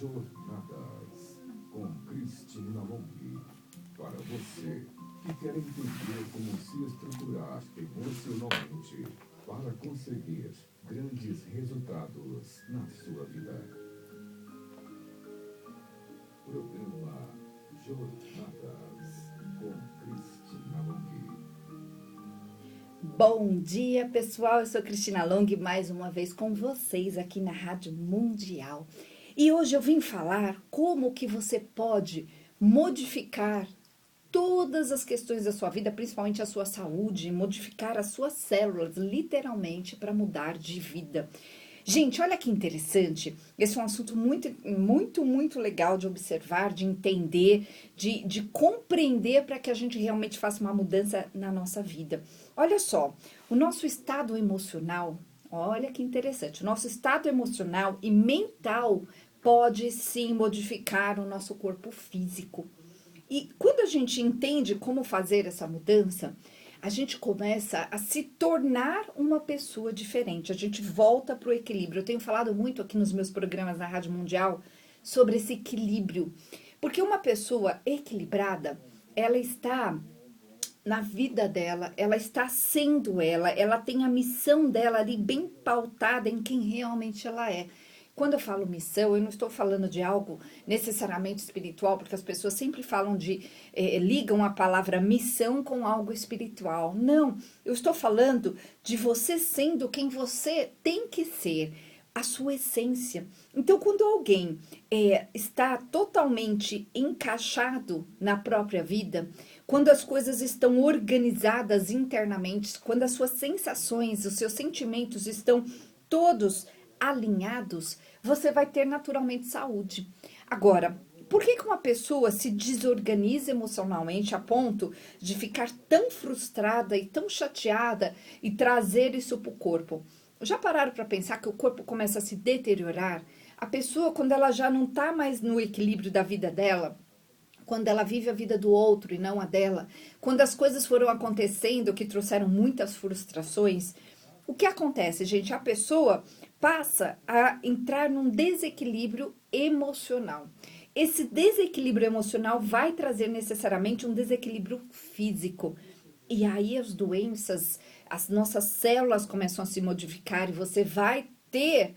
Jornadas com Cristina Long. Para você que quer entender como se estruturar emocionalmente para conseguir grandes resultados na sua vida. Programa Jornadas com Cristina Long. Bom dia, pessoal. Eu sou Cristina Long, mais uma vez com vocês aqui na Rádio Mundial. E hoje eu vim falar como que você pode modificar todas as questões da sua vida, principalmente a sua saúde, modificar as suas células, literalmente, para mudar de vida. Gente, olha que interessante, esse é um assunto muito legal de observar, de entender, de compreender para que a gente realmente faça uma mudança na nossa vida. Olha só, o nosso estado emocional, olha que interessante, o nosso estado emocional e mental pode sim modificar o nosso corpo físico. E quando a gente entende como fazer essa mudança, a gente começa a se tornar uma pessoa diferente, a gente volta para o equilíbrio. Eu tenho falado muito aqui nos meus programas na Rádio Mundial sobre esse equilíbrio, porque uma pessoa equilibrada, ela está na vida dela, ela está sendo ela tem a missão dela ali bem pautada em quem realmente ela é. Quando eu falo missão, eu não estou falando de algo necessariamente espiritual, porque as pessoas sempre falam ligam a palavra missão com algo espiritual. Não, eu estou falando de você sendo quem você tem que ser, a sua essência. Então, quando alguém está totalmente encaixado na própria vida, quando as coisas estão organizadas internamente, quando as suas sensações, os seus sentimentos estão todos alinhados, você vai ter naturalmente saúde. Agora, por que uma pessoa se desorganiza emocionalmente a ponto de ficar tão frustrada e tão chateada e trazer isso para o corpo? Já pararam para pensar que o corpo começa a se deteriorar? A pessoa, quando ela já não está mais no equilíbrio da vida dela, quando ela vive a vida do outro e não a dela, quando as coisas foram acontecendo que trouxeram muitas frustrações, o que acontece, gente? A pessoa passa a entrar num desequilíbrio emocional. Esse desequilíbrio emocional vai trazer necessariamente um desequilíbrio físico. E aí as doenças, as nossas células começam a se modificar e você vai ter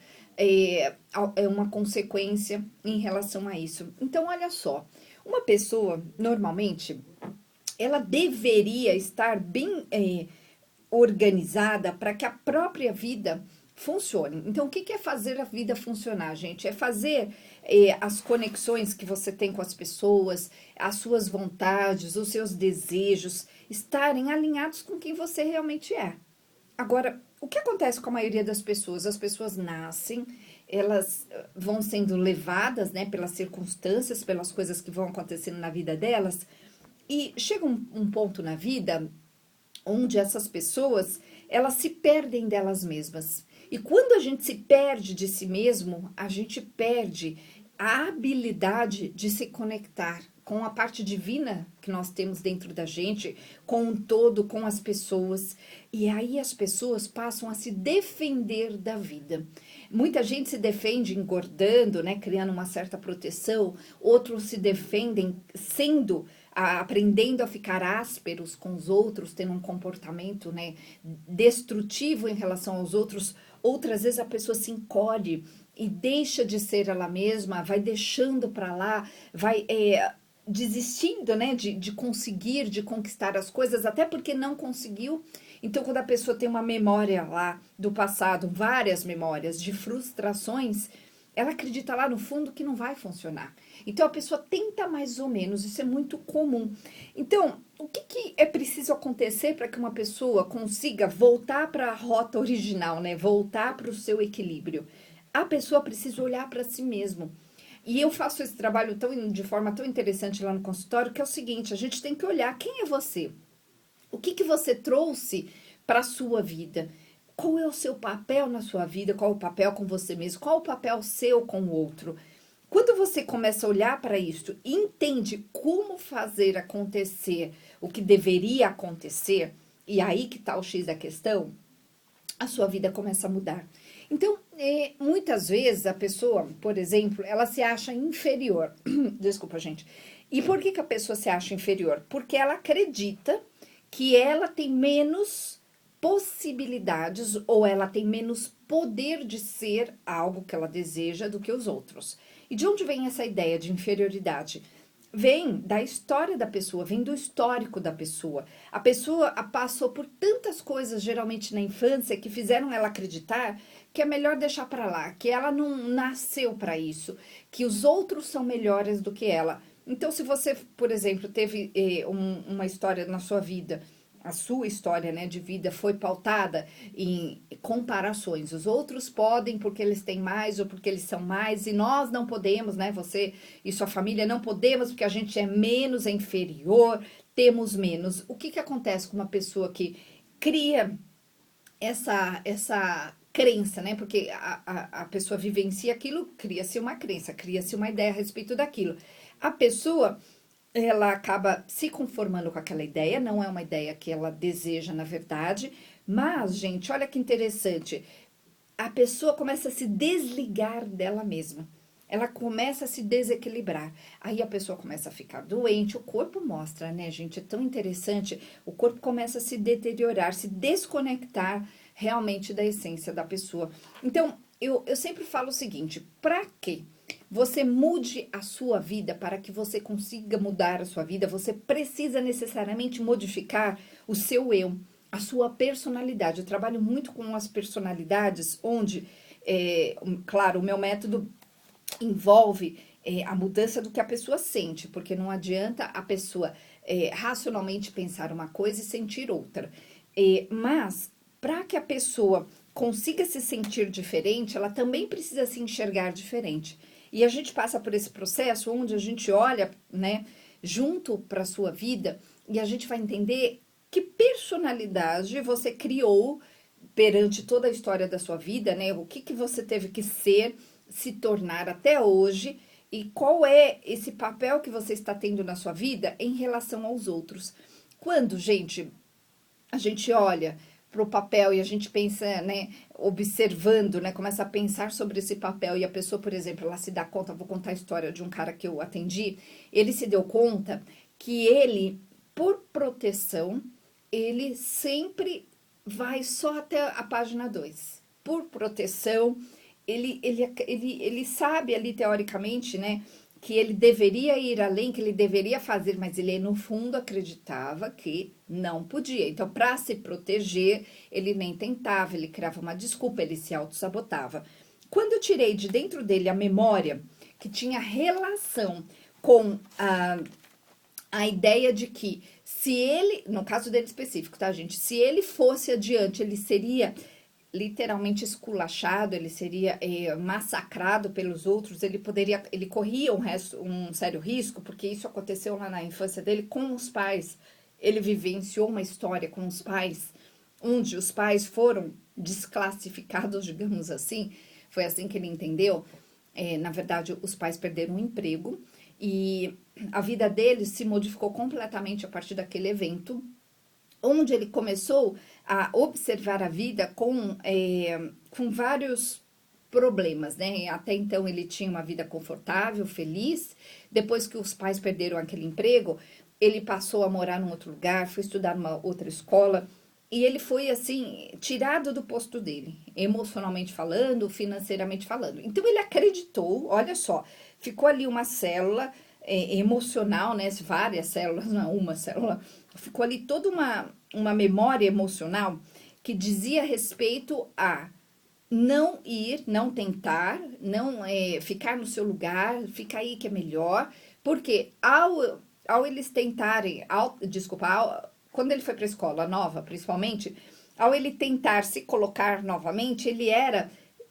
uma consequência em relação a isso. Então, olha só, uma pessoa, normalmente, ela deveria estar bem organizada para que a própria vida funcione. Então, o que é fazer a vida funcionar, gente? É fazer as conexões que você tem com as pessoas, as suas vontades, os seus desejos, estarem alinhados com quem você realmente é. Agora, o que acontece com a maioria das pessoas? As pessoas nascem, elas vão sendo levadas, né, pelas circunstâncias, pelas coisas que vão acontecendo na vida delas, e chega um ponto na vida onde essas pessoas, elas se perdem delas mesmas. E quando a gente se perde de si mesmo, a gente perde a habilidade de se conectar com a parte divina que nós temos dentro da gente, com o todo, com as pessoas. E aí as pessoas passam a se defender da vida. Muita gente se defende engordando, né, criando uma certa proteção. Outros se defendem aprendendo a ficar ásperos com os outros, tendo um comportamento, né, destrutivo em relação aos outros. Outras vezes a pessoa se encolhe e deixa de ser ela mesma, vai deixando para lá, vai desistindo, né, de conseguir, de conquistar as coisas, até porque não conseguiu. Então, quando a pessoa tem uma memória lá do passado, várias memórias de frustrações, ela acredita lá no fundo que não vai funcionar. Então, a pessoa tenta mais ou menos, isso é muito comum. Então, o que é preciso acontecer para que uma pessoa consiga voltar para a rota original, né? Voltar para o seu equilíbrio? A pessoa precisa olhar para si mesmo. E eu faço esse trabalho de forma tão interessante lá no consultório, que é o seguinte, a gente tem que olhar quem é você. O que você trouxe para a sua vida? Qual é o seu papel na sua vida? Qual é o papel com você mesmo? Qual é o papel seu com o outro? Quando você começa a olhar para isso e entende como fazer acontecer o que deveria acontecer, e aí que está o X da questão, a sua vida começa a mudar. Então, muitas vezes a pessoa, por exemplo, ela se acha inferior. Desculpa, gente. E por que a pessoa se acha inferior? Porque ela acredita que ela tem menos possibilidades ou ela tem menos poder de ser algo que ela deseja do que os outros. E de onde vem essa ideia de inferioridade? Vem da história da pessoa, vem do histórico da pessoa. A pessoa passou por tantas coisas, geralmente na infância, que fizeram ela acreditar que é melhor deixar para lá, que ela não nasceu para isso, que os outros são melhores do que ela. Então, se você, por exemplo, teve uma história na sua vida, a sua história, né, de vida foi pautada em comparações. Os outros podem porque eles têm mais ou porque eles são mais e nós não podemos, né? Você e sua família não podemos porque a gente é menos, é inferior, temos menos. O que que acontece com uma pessoa que cria essa crença, né? Porque a pessoa vivencia aquilo, cria-se uma crença, cria-se uma ideia a respeito daquilo. A pessoa ela acaba se conformando com aquela ideia, não é uma ideia que ela deseja, na verdade, mas, gente, olha que interessante, a pessoa começa a se desligar dela mesma. Ela começa a se desequilibrar. Aí a pessoa começa a ficar doente, o corpo mostra, né, gente? É tão interessante. O corpo começa a se deteriorar, se desconectar realmente da essência da pessoa. Então, eu sempre falo o seguinte: para que você mude a sua vida, para que você consiga mudar a sua vida, você precisa necessariamente modificar o seu eu, a sua personalidade. Eu trabalho muito com as personalidades, onde, claro, o meu método envolve a mudança do que a pessoa sente, porque não adianta a pessoa racionalmente pensar uma coisa e sentir outra. Mas, para que a pessoa consiga se sentir diferente, ela também precisa se enxergar diferente. E a gente passa por esse processo onde a gente olha, né, junto para a sua vida e a gente vai entender que personalidade você criou perante toda a história da sua vida, né? O que que você teve que ser, se tornar até hoje e qual é esse papel que você está tendo na sua vida em relação aos outros. Quando, gente, a gente olha para o papel e a gente pensa, né, observando, né, começa a pensar sobre esse papel e a pessoa, por exemplo, ela se dá conta, vou contar a história de um cara que eu atendi, ele se deu conta que ele, por proteção, ele sempre vai só até a página 2. Por proteção, ele sabe ali teoricamente, né, que ele deveria ir além, que ele deveria fazer, mas ele no fundo acreditava que não podia. Então, para se proteger, ele nem tentava, ele criava uma desculpa, ele se auto-sabotava. Quando eu tirei de dentro dele a memória que tinha relação com a ideia de que se ele, no caso dele específico, tá, gente? Se ele fosse adiante, ele seria literalmente esculachado, ele seria massacrado pelos outros, ele corria um sério risco, porque isso aconteceu lá na infância dele com os pais. Ele vivenciou uma história com os pais, onde os pais foram desclassificados, digamos assim. Foi assim que ele entendeu. Na verdade, os pais perderam o emprego e a vida dele se modificou completamente a partir daquele evento, onde ele começou a observar a vida com vários problemas, né? Até então ele tinha uma vida confortável, feliz. Depois que os pais perderam aquele emprego, ele passou a morar num outro lugar, foi estudar numa outra escola. E ele foi, assim, tirado do posto dele, emocionalmente falando, financeiramente falando. Então ele acreditou, olha só, ficou ali uma célula emocional, né? Várias células, não é uma célula, ficou ali toda uma memória emocional que dizia respeito a não ir, não tentar, não ficar no seu lugar, ficar aí que é melhor, porque ao eles tentarem, quando ele foi para a escola nova, principalmente, ao ele tentar se colocar novamente, ele era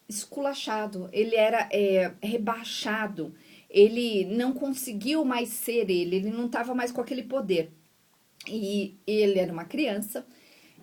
esculachado, ele era rebaixado, ele não conseguiu mais ser ele não estava mais com aquele poder. E ele era uma criança,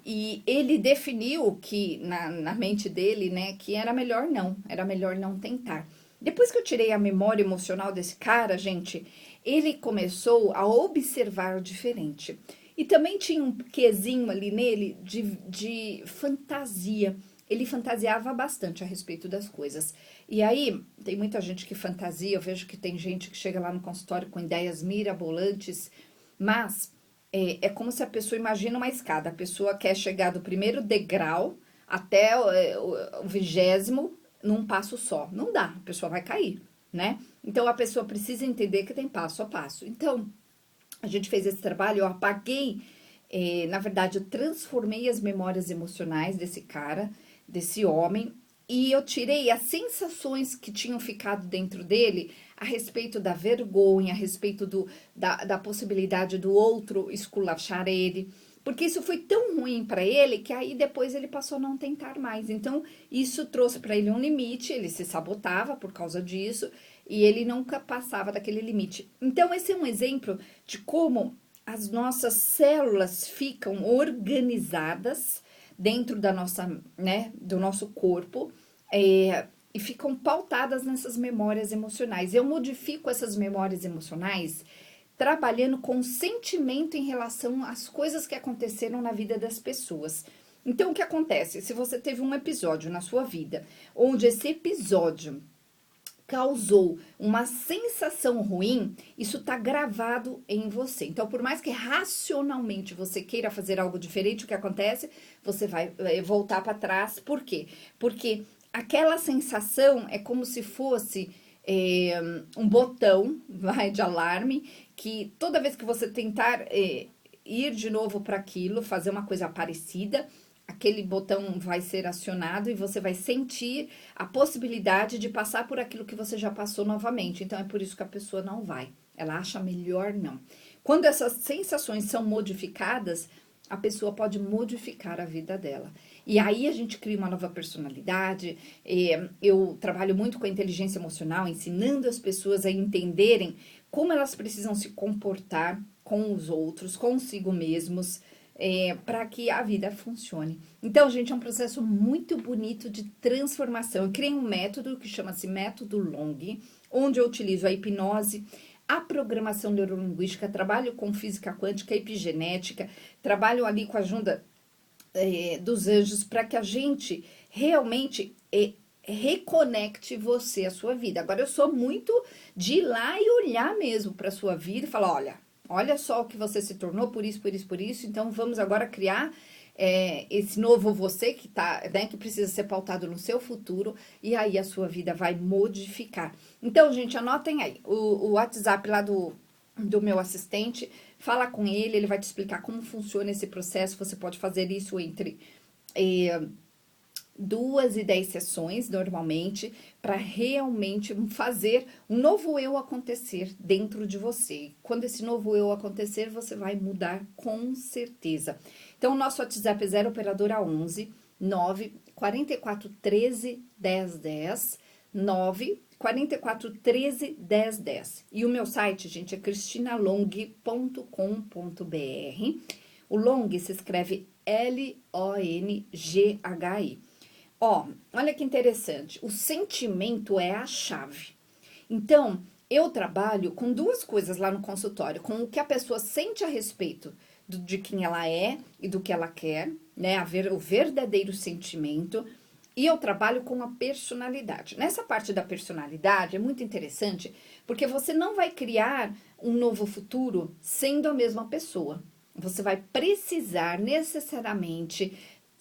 e ele definiu que, na mente dele, né, que era melhor não tentar. Depois que eu tirei a memória emocional desse cara, gente, ele começou a observar diferente. E também tinha um quezinho ali nele de fantasia. ele fantasiava bastante a respeito das coisas. E aí, tem muita gente que fantasia, eu vejo que tem gente que chega lá no consultório com ideias mirabolantes, mas é como se a pessoa imagina uma escada, a pessoa quer chegar do primeiro degrau até o 20º num passo só. Não dá, a pessoa vai cair, né? Então, a pessoa precisa entender que tem passo a passo. Então, a gente fez esse trabalho, eu apaguei, na verdade, eu transformei as memórias emocionais desse cara, desse homem, e eu tirei as sensações que tinham ficado dentro dele a respeito da vergonha, a respeito da possibilidade do outro esculachar ele, porque isso foi tão ruim para ele que aí depois ele passou a não tentar mais. Então, isso trouxe para ele um limite, ele se sabotava por causa disso e ele nunca passava daquele limite. Então, esse é um exemplo de como as nossas células ficam organizadas dentro da nossa, né, do nosso corpo, e ficam pautadas nessas memórias emocionais. Eu modifico essas memórias emocionais trabalhando com sentimento em relação às coisas que aconteceram na vida das pessoas. Então, o que acontece? Se você teve um episódio na sua vida, onde esse episódio causou uma sensação ruim, isso está gravado em você. Então, por mais que racionalmente você queira fazer algo diferente, o que acontece? Você vai voltar para trás. Por quê? Porque aquela sensação é como se fosse um botão, de alarme, que toda vez que você tentar ir de novo para aquilo, fazer uma coisa parecida, aquele botão vai ser acionado e você vai sentir a possibilidade de passar por aquilo que você já passou novamente. Então, é por isso que a pessoa não vai. Ela acha melhor não. Quando essas sensações são modificadas, a pessoa pode modificar a vida dela. E aí a gente cria uma nova personalidade. Eu trabalho muito com a inteligência emocional, ensinando as pessoas a entenderem como elas precisam se comportar com os outros, consigo mesmos, para que a vida funcione. Então, gente, é um processo muito bonito de transformação. Eu criei um método que chama-se Método Long, onde eu utilizo a hipnose, a programação neurolinguística, trabalho com física quântica, epigenética, trabalho ali com a ajuda dos anjos para que a gente realmente reconecte você à sua vida. Agora, eu sou muito de ir lá e olhar mesmo para a sua vida e falar, olha só o que você se tornou por isso, por isso, por isso. Então, vamos agora criar esse novo você que tá, né, que precisa ser pautado no seu futuro, e aí a sua vida vai modificar. Então, gente, anotem aí o WhatsApp lá do meu assistente, fala com ele, ele vai te explicar como funciona esse processo. Você pode fazer isso entre 2 e 10 sessões, normalmente, para realmente fazer um novo eu acontecer dentro de você. Quando esse novo eu acontecer, você vai mudar com certeza. Então, o nosso WhatsApp é 0 operadora 11 9 44 13 10 10 9 44 13 10 10. E o meu site, gente, é cristinalong.com.br. O Long se escreve L-O-N-G-H-I. Olha que interessante, o sentimento é a chave. Então, eu trabalho com 2 coisas lá no consultório, com o que a pessoa sente a respeito de quem ela é e do que ela quer, né, o verdadeiro sentimento, e eu trabalho com a personalidade. Nessa parte da personalidade é muito interessante, porque você não vai criar um novo futuro sendo a mesma pessoa. Você vai precisar necessariamente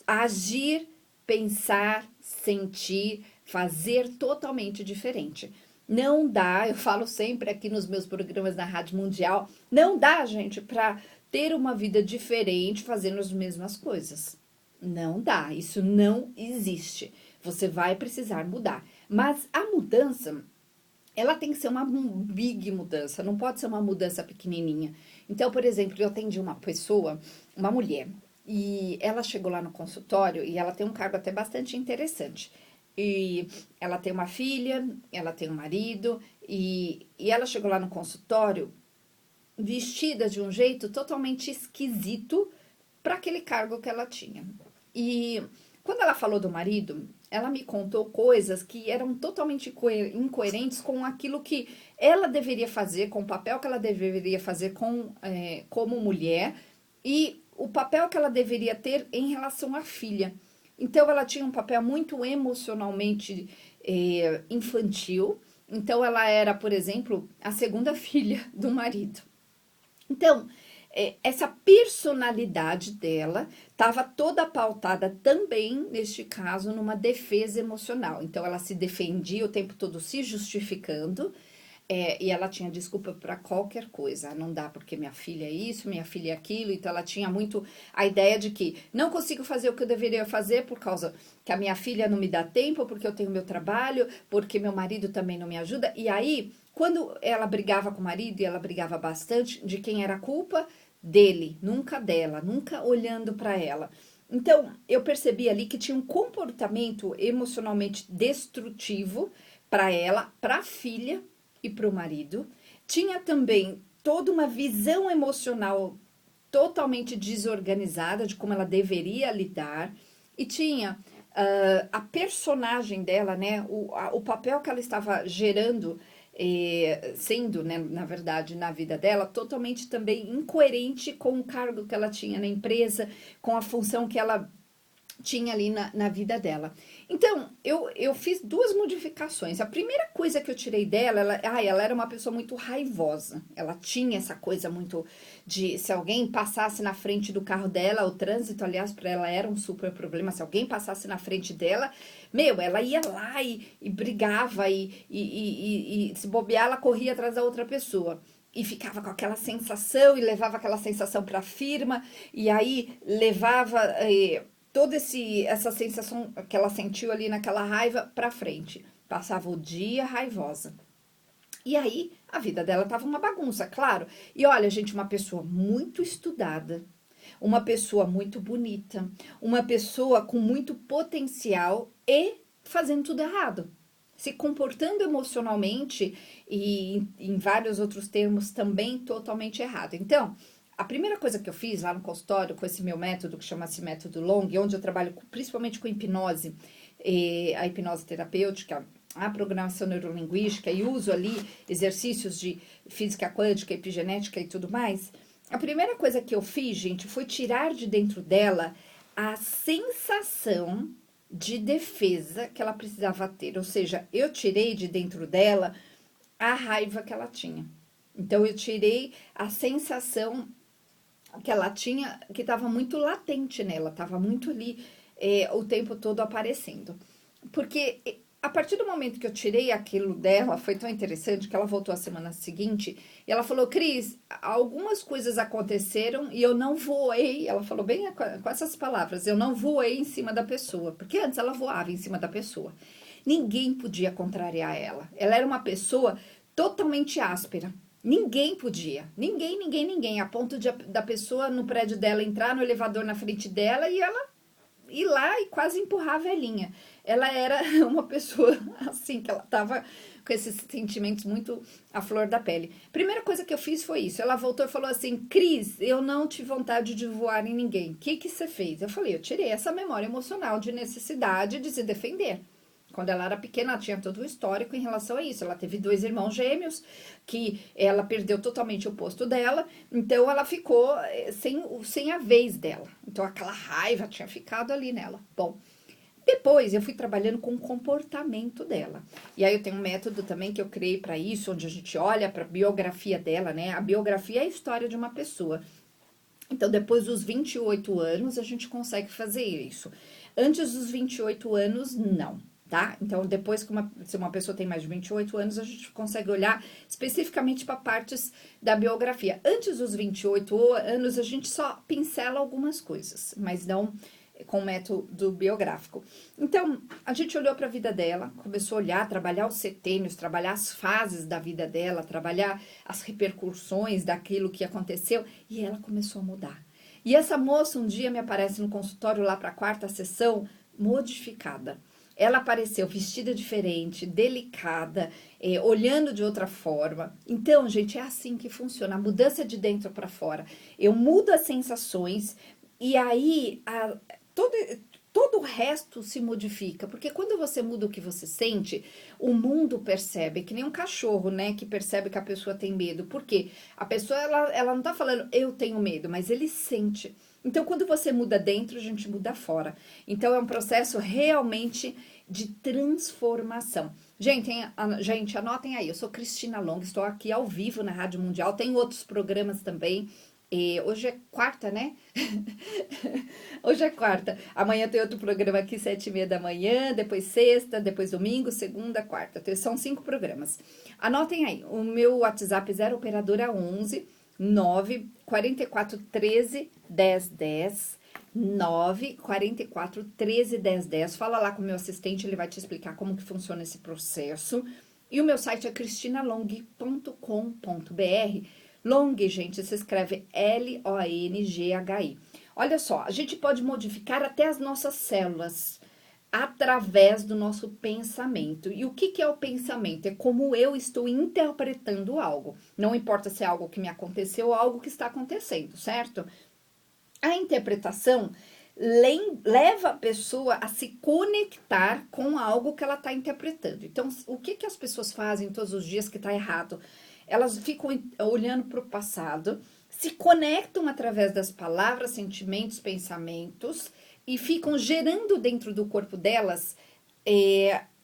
agir, pensar, sentir, fazer totalmente diferente. Não dá, eu falo sempre aqui nos meus programas na Rádio Mundial, não dá, gente, para ter uma vida diferente fazendo as mesmas coisas. Não dá, isso não existe. Você vai precisar mudar. Mas a mudança, ela tem que ser uma big mudança, não pode ser uma mudança pequenininha. Então, por exemplo, eu atendi uma pessoa, uma mulher, e ela chegou lá no consultório e ela tem um cargo até bastante interessante. E ela tem uma filha, ela tem um marido, e ela chegou lá no consultório vestida de um jeito totalmente esquisito para aquele cargo que ela tinha. E quando ela falou do marido, ela me contou coisas que eram totalmente incoerentes com aquilo que ela deveria fazer, com o papel que ela deveria fazer como mulher e o papel que ela deveria ter em relação à filha. Então, ela tinha um papel muito emocionalmente infantil. Então, ela era, por exemplo, a segunda filha do marido. Então, essa personalidade dela estava toda pautada também, neste caso, numa defesa emocional. Então, ela se defendia o tempo todo se justificando, e ela tinha desculpa para qualquer coisa. Não dá porque minha filha é isso, minha filha é aquilo. Então, ela tinha muito a ideia de que não consigo fazer o que eu deveria fazer por causa que a minha filha não me dá tempo, porque eu tenho meu trabalho, porque meu marido também não me ajuda. E aí, quando ela brigava com o marido, e ela brigava bastante, de quem era a culpa? Dele, nunca dela, nunca olhando para ela. Então, eu percebi ali que tinha um comportamento emocionalmente destrutivo para ela, para a filha e para o marido. Tinha também toda uma visão emocional totalmente desorganizada de como ela deveria lidar. E tinha a personagem dela, né? O papel que ela estava gerando, sendo, né, na verdade, na vida dela, totalmente também incoerente com o cargo que ela tinha na empresa, com a função que ela tinha ali na vida dela. Então, eu fiz duas modificações. A primeira coisa que eu tirei dela, ela era uma pessoa muito raivosa. Ela tinha essa coisa muito de, se alguém passasse na frente do carro dela, o trânsito, aliás, para ela era um super problema. Se alguém passasse na frente dela, ela ia lá e brigava e se bobear, ela corria atrás da outra pessoa. E ficava com aquela sensação e levava aquela sensação para a firma, e aí levava toda essa sensação que ela sentiu ali naquela raiva para frente. Passava o dia raivosa. E aí a vida dela tava uma bagunça, claro. E olha, gente, uma pessoa muito estudada, uma pessoa muito bonita, uma pessoa com muito potencial e fazendo tudo errado. Se comportando emocionalmente e em vários outros termos também totalmente errado. Então, a primeira coisa que eu fiz lá no consultório com esse meu método, que chama-se método Long, onde eu trabalho principalmente com hipnose, a hipnose terapêutica, a programação neurolinguística e uso ali exercícios de física quântica, epigenética e tudo mais. A primeira coisa que eu fiz, gente, foi tirar de dentro dela a sensação de defesa que ela precisava ter. Ou seja, eu tirei de dentro dela a raiva que ela tinha. Então, eu tirei a sensação que ela tinha, que estava muito latente nela, estava muito ali o tempo todo aparecendo. Porque a partir do momento que eu tirei aquilo dela, foi tão interessante que ela voltou a semana seguinte e ela falou: Cris, algumas coisas aconteceram e eu não voei. Ela falou bem com essas palavras: eu não voei em cima da pessoa, porque antes ela voava em cima da pessoa. Ninguém podia contrariar ela. Ela era uma pessoa totalmente áspera. Ninguém podia, ninguém, a ponto da pessoa no prédio dela entrar no elevador na frente dela e ela ir lá e quase empurrar a velhinha. Ela era uma pessoa assim, que ela tava com esses sentimentos muito à flor da pele. Primeira coisa que eu fiz foi isso. Ela voltou e falou assim: Cris, eu não tive vontade de voar em ninguém. O que você fez? Eu falei: eu tirei essa memória emocional de necessidade de se defender. Quando ela era pequena, ela tinha todo o histórico em relação a isso. Ela teve 2 irmãos gêmeos, que ela perdeu totalmente o posto dela, então ela ficou sem a vez dela. Então aquela raiva tinha ficado ali nela. Bom, depois eu fui trabalhando com o comportamento dela. E aí eu tenho um método também que eu criei para isso, onde a gente olha para a biografia dela, né? A biografia é a história de uma pessoa. Então, depois dos 28 anos, a gente consegue fazer isso. Antes dos 28 anos, não. Tá? Então, depois que se uma pessoa tem mais de 28 anos, a gente consegue olhar especificamente para partes da biografia. Antes dos 28 anos, a gente só pincela algumas coisas, mas não com o método biográfico. Então, a gente olhou para a vida dela, começou a olhar, trabalhar os setênios, trabalhar as fases da vida dela, trabalhar as repercussões daquilo que aconteceu, e ela começou a mudar. E essa moça um dia me aparece no consultório lá para a 4ª sessão, modificada. Ela apareceu vestida diferente, delicada, olhando de outra forma. Então, gente, é assim que funciona, a mudança de dentro para fora. Eu mudo as sensações e aí todo o resto se modifica. Porque quando você muda o que você sente, o mundo percebe, que nem um cachorro, né, que percebe que a pessoa tem medo. Por quê? A pessoa, ela não tá falando, eu tenho medo, mas ele sente. Então, quando você muda dentro, a gente muda fora. Então, é um processo realmente de transformação. Gente, anotem aí, eu sou Cristina Long, estou aqui ao vivo na Rádio Mundial, tem outros programas também. E hoje é quarta, né? Hoje é quarta. Amanhã tem outro programa aqui, 7h30 da manhã, depois sexta, depois domingo, segunda, quarta. São 5 programas. Anotem aí, o meu WhatsApp 0 operadora 11 9 44 13 10 10 9 44 13 10 10. Fala lá com o meu assistente, ele vai te explicar como que funciona esse processo. E o meu site é cristinalong.com.br. Long, gente, se escreve L-O-N-G-H-I. Olha só, a gente pode modificar até as nossas células através do nosso pensamento. E o que é o pensamento? É como eu estou interpretando algo. Não importa se é algo que me aconteceu ou algo que está acontecendo, certo? A interpretação leva a pessoa a se conectar com algo que ela está interpretando. Então, o que as pessoas fazem todos os dias que está errado? Elas ficam olhando para o passado, se conectam através das palavras, sentimentos, pensamentos e ficam gerando dentro do corpo delas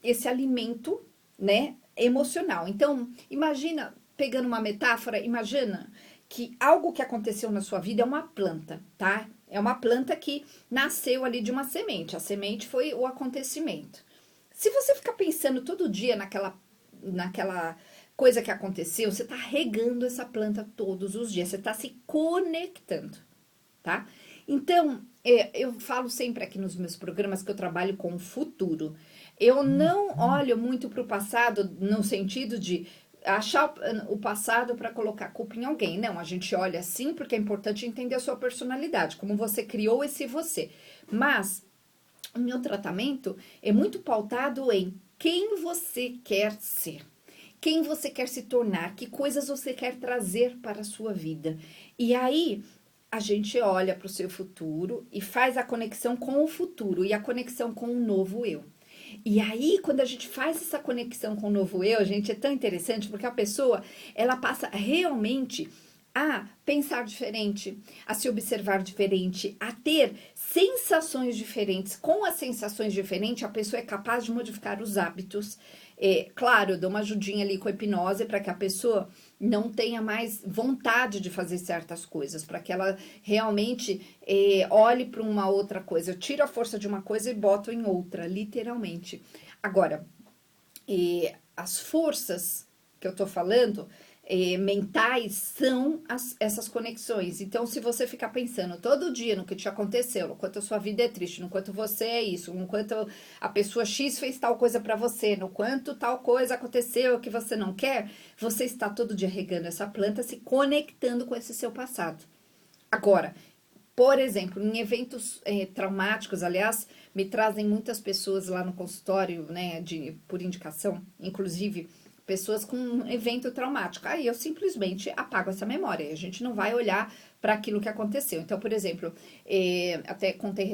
esse alimento, né, emocional. Então, imagina, pegando uma metáfora, imagina que algo que aconteceu na sua vida é uma planta, tá? É uma planta que nasceu ali de uma semente. A semente foi o acontecimento. Se você ficar pensando todo dia naquela coisa que aconteceu, você tá regando essa planta todos os dias, você tá se conectando, tá? Então, eu falo sempre aqui nos meus programas que eu trabalho com o futuro. Eu não olho muito para o passado no sentido de achar o passado para colocar culpa em alguém. Não, a gente olha assim porque é importante entender a sua personalidade, como você criou esse você. Mas o meu tratamento é muito pautado em quem você quer ser. Quem você quer se tornar, que coisas você quer trazer para a sua vida. E aí, a gente olha para o seu futuro e faz a conexão com o futuro e a conexão com o novo eu. E aí, quando a gente faz essa conexão com o novo eu, gente, é tão interessante porque a pessoa, ela passa realmente a pensar diferente, a se observar diferente, a ter sensações diferentes. Com as sensações diferentes, a pessoa é capaz de modificar os hábitos. Claro, eu dou uma ajudinha ali com a hipnose para que a pessoa não tenha mais vontade de fazer certas coisas, para que ela realmente olhe para uma outra coisa. Eu tiro a força de uma coisa e boto em outra, literalmente. Agora, as forças que eu tô falando mentais são essas conexões. Então, se você ficar pensando todo dia no que te aconteceu, no quanto a sua vida é triste, no quanto você é isso, no quanto a pessoa X fez tal coisa pra você, no quanto tal coisa aconteceu que você não quer, você está todo dia regando essa planta, se conectando com esse seu passado. Agora, por exemplo, em eventos traumáticos, aliás, me trazem muitas pessoas lá no consultório, né, por indicação, inclusive pessoas com um evento traumático. Aí eu simplesmente apago essa memória. A gente não vai olhar para aquilo que aconteceu. Então, por exemplo, até contei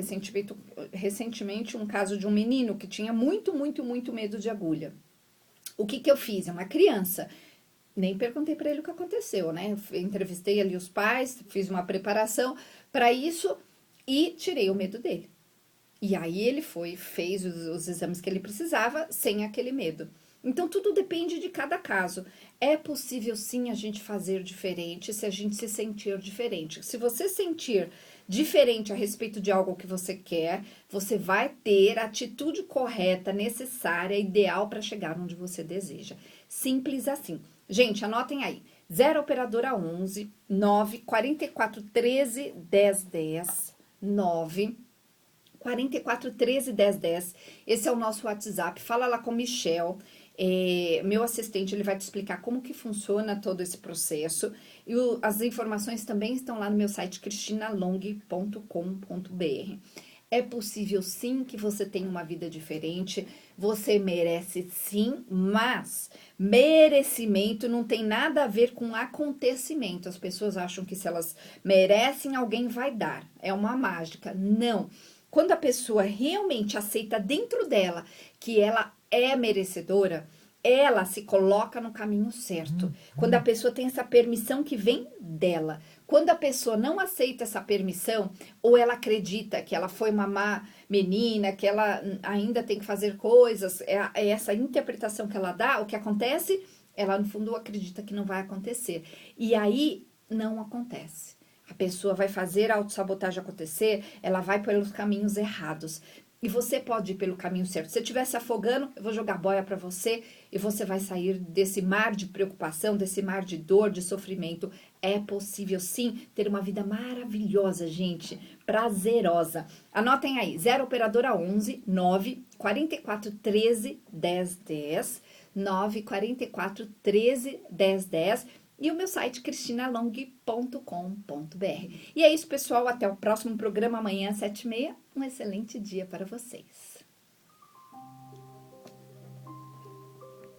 recentemente um caso de um menino que tinha muito, muito, muito medo de agulha. O que eu fiz? É uma criança. Nem perguntei para ele o que aconteceu, né? Entrevistei ali os pais, fiz uma preparação para isso e tirei o medo dele. E aí ele fez os exames que ele precisava sem aquele medo. Então, tudo depende de cada caso. É possível, sim, a gente fazer diferente se a gente se sentir diferente. Se você sentir diferente a respeito de algo que você quer, você vai ter a atitude correta, necessária, ideal para chegar onde você deseja. Simples assim. Gente, anotem aí. 0 operadora 11 9 44 13 10 10 9 44 13 10 10. Esse é o nosso WhatsApp. Fala lá com o Michel. Meu assistente, ele vai te explicar como que funciona todo esse processo. E as informações também estão lá no meu site cristinalong.com.br. É possível sim que você tenha uma vida diferente, você merece sim, mas merecimento não tem nada a ver com acontecimento. As pessoas acham que se elas merecem, alguém vai dar. É uma mágica. Não. Quando a pessoa realmente aceita dentro dela que ela é merecedora, ela se coloca no caminho certo. Quando a pessoa tem essa permissão que vem dela. Quando a pessoa não aceita essa permissão, ou ela acredita que ela foi uma má menina, que ela ainda tem que fazer coisas, é essa interpretação que ela dá, o que acontece? Ela, no fundo, acredita que não vai acontecer. E aí, não acontece. A pessoa vai fazer a autossabotagem acontecer, ela vai pelos caminhos errados. E você pode ir pelo caminho certo. Se você estiver se afogando, eu vou jogar boia para você e você vai sair desse mar de preocupação, desse mar de dor, de sofrimento. É possível, sim, ter uma vida maravilhosa, gente, prazerosa. Anotem aí, 0 operadora 11 9 44 13 10 10, 9 44 13 10 10 e o meu site cristinalong.com.br. E é isso, pessoal. Até o próximo programa amanhã às 7h30. Um excelente dia para vocês.